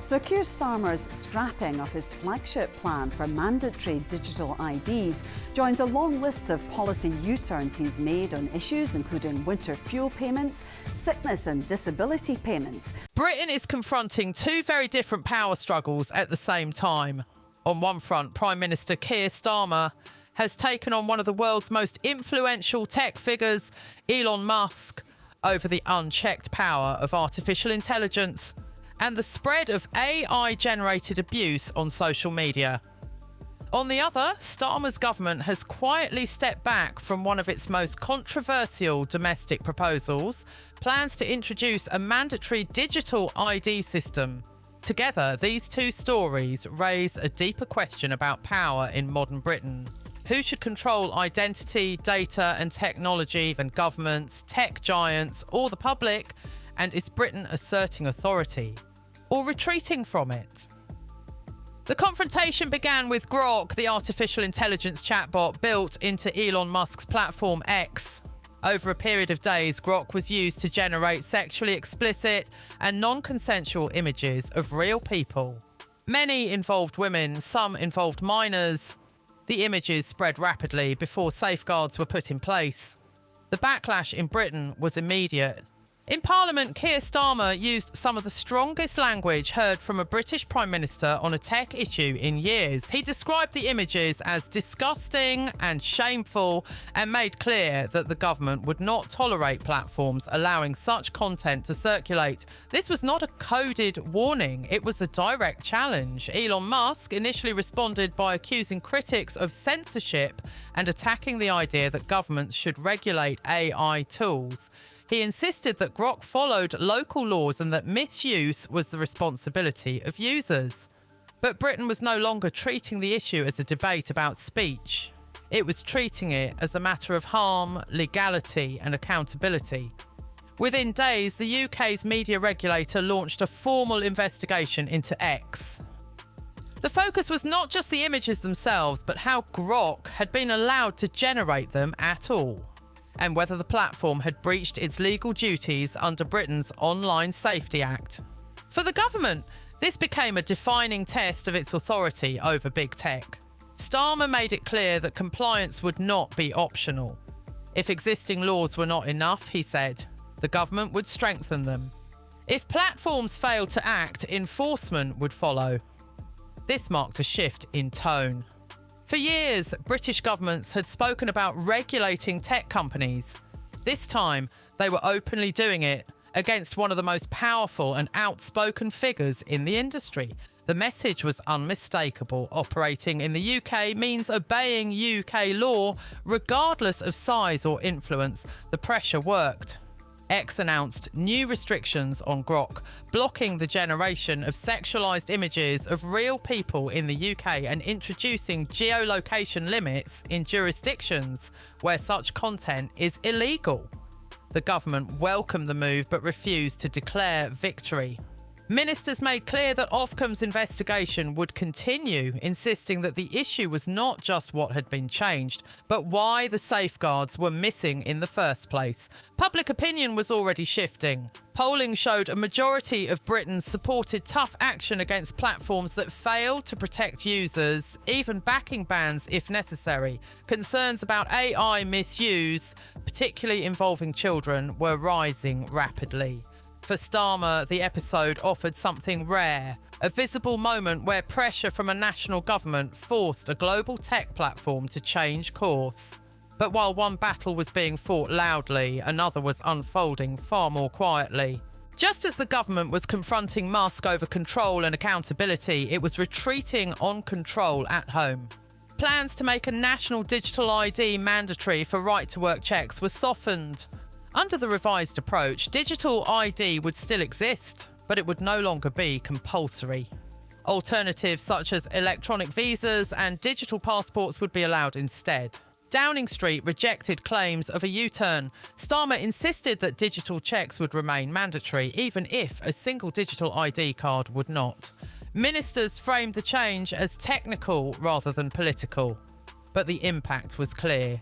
Sir Keir Starmer's scrapping of his flagship plan for mandatory digital IDs joins a long list of policy U-turns he's made on issues including winter fuel payments, sickness and disability payments. Britain is confronting two very different power struggles at the same time. On one front, Prime Minister Keir Starmer has taken on one of the world's most influential tech figures, Elon Musk, over the unchecked power of artificial intelligence and the spread of AI-generated abuse on social media. On the other, Starmer's government has quietly stepped back from one of its most controversial domestic proposals, plans to introduce a mandatory digital ID system. Together, these two stories raise a deeper question about power in modern Britain. Who should control identity, data and technology than governments, tech giants or the public? And is Britain asserting authority or retreating from it? The confrontation began with Grok, the artificial intelligence chatbot built into Elon Musk's platform X. Over a period of days, Grok was used to generate sexually explicit and non-consensual images of real people. Many involved women, some involved minors. The images spread rapidly before safeguards were put in place. The backlash in Britain was immediate. In Parliament, Keir Starmer used some of the strongest language heard from a British Prime Minister on a tech issue in years. He described the images as disgusting and shameful and made clear that the government would not tolerate platforms allowing such content to circulate. This was not a coded warning, it was a direct challenge. Elon Musk initially responded by accusing critics of censorship and attacking the idea that governments should regulate AI tools. He insisted that Grok followed local laws and that misuse was the responsibility of users. But Britain was no longer treating the issue as a debate about speech. It was treating it as a matter of harm, legality and accountability. Within days, the UK's media regulator launched a formal investigation into X. The focus was not just the images themselves, but how Grok had been allowed to generate them at all, and whether the platform had breached its legal duties under Britain's Online Safety Act. For the government, this became a defining test of its authority over big tech. Starmer made it clear that compliance would not be optional. If existing laws were not enough, he said, the government would strengthen them. If platforms failed to act, enforcement would follow. This marked a shift in tone. For years, British governments had spoken about regulating tech companies. This time, they were openly doing it against one of the most powerful and outspoken figures in the industry. The message was unmistakable. Operating in the UK means obeying UK law, regardless of size or influence. The pressure worked. X announced new restrictions on Grok, blocking the generation of sexualised images of real people in the UK and introducing geolocation limits in jurisdictions where such content is illegal. The government welcomed the move but refused to declare victory. Ministers made clear that Ofcom's investigation would continue, insisting that the issue was not just what had been changed, but why the safeguards were missing in the first place. Public opinion was already shifting. Polling showed a majority of Britons supported tough action against platforms that failed to protect users, even backing bans if necessary. Concerns about AI misuse, particularly involving children, were rising rapidly. For Starmer, the episode offered something rare, a visible moment where pressure from a national government forced a global tech platform to change course. But while one battle was being fought loudly, another was unfolding far more quietly. Just as the government was confronting Musk over control and accountability, it was retreating on control at home. Plans to make a national digital ID mandatory for right-to-work checks were softened. Under the revised approach, digital ID would still exist, but it would no longer be compulsory. Alternatives such as electronic visas and digital passports would be allowed instead. Downing Street rejected claims of a U-turn. Starmer insisted that digital checks would remain mandatory, even if a single digital ID card would not. Ministers framed the change as technical rather than political, but the impact was clear.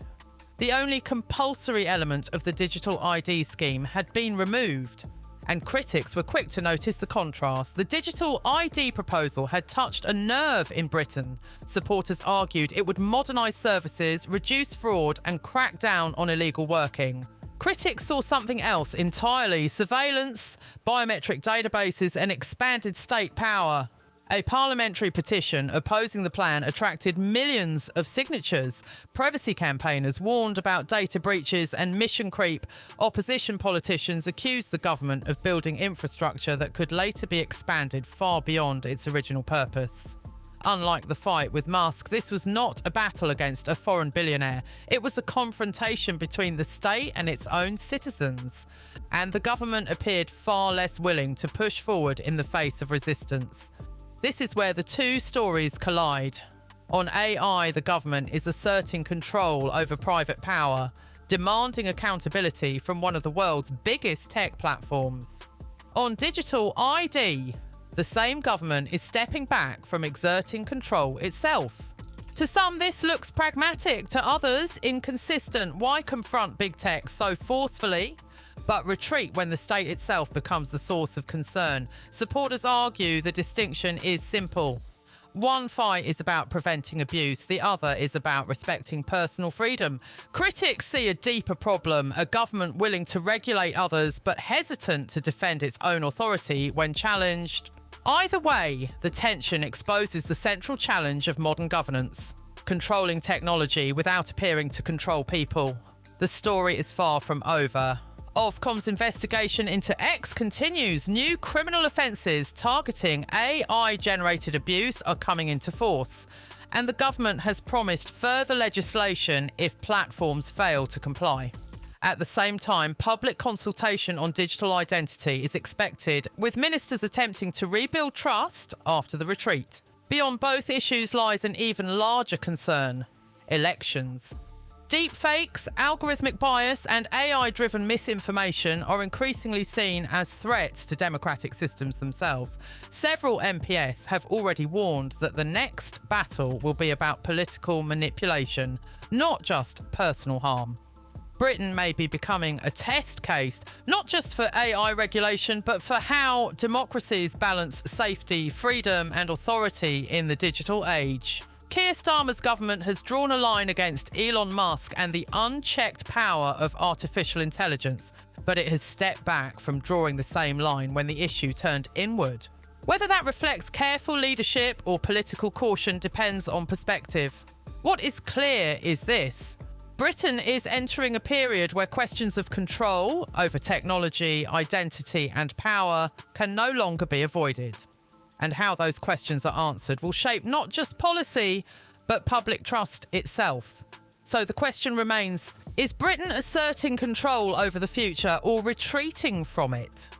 The only compulsory element of the digital ID scheme had been removed, And critics were quick to notice the contrast. The digital ID proposal had touched a nerve in Britain. Supporters argued it would modernise services, reduce fraud and crack down on illegal working. Critics saw something else entirely: surveillance, biometric databases and expanded state power. A parliamentary petition opposing the plan attracted millions of signatures. Privacy campaigners warned about data breaches and mission creep. Opposition politicians accused the government of building infrastructure that could later be expanded far beyond its original purpose. Unlike the fight with Musk, this was not a battle against a foreign billionaire. It was a confrontation between the state and its own citizens. And the government appeared far less willing to push forward in the face of resistance. This is where the two stories collide. On AI, the government is asserting control over private power, demanding accountability from one of the world's biggest tech platforms. On digital ID, the same government is stepping back from exerting control itself. To some, this looks pragmatic. To others, inconsistent. Why confront big tech so forcefully, but retreat when the state itself becomes the source of concern? Supporters argue the distinction is simple. One fight is about preventing abuse, the other is about respecting personal freedom. Critics see a deeper problem: a government willing to regulate others but hesitant to defend its own authority when challenged. Either way, the tension exposes the central challenge of modern governance: controlling technology without appearing to control people. The story is far from over. Ofcom's investigation into X continues. New criminal offences targeting AI-generated abuse are coming into force, and the government has promised further legislation if platforms fail to comply. At the same time, public consultation on digital identity is expected, with ministers attempting to rebuild trust after the retreat. Beyond both issues lies an even larger concern: elections. Deepfakes, algorithmic bias and AI-driven misinformation are increasingly seen as threats to democratic systems themselves. Several MPs have already warned that the next battle will be about political manipulation, not just personal harm. Britain may be becoming a test case, not just for AI regulation, but for how democracies balance safety, freedom and authority in the digital age. Keir Starmer's government has drawn a line against Elon Musk and the unchecked power of artificial intelligence, but it has stepped back from drawing the same line when the issue turned inward. Whether that reflects careful leadership or political caution depends on perspective. What is clear is this: Britain is entering a period where questions of control over technology, identity and power can no longer be avoided. And how those questions are answered will shape not just policy, but public trust itself. So the question remains: is Britain asserting control over the future or retreating from it?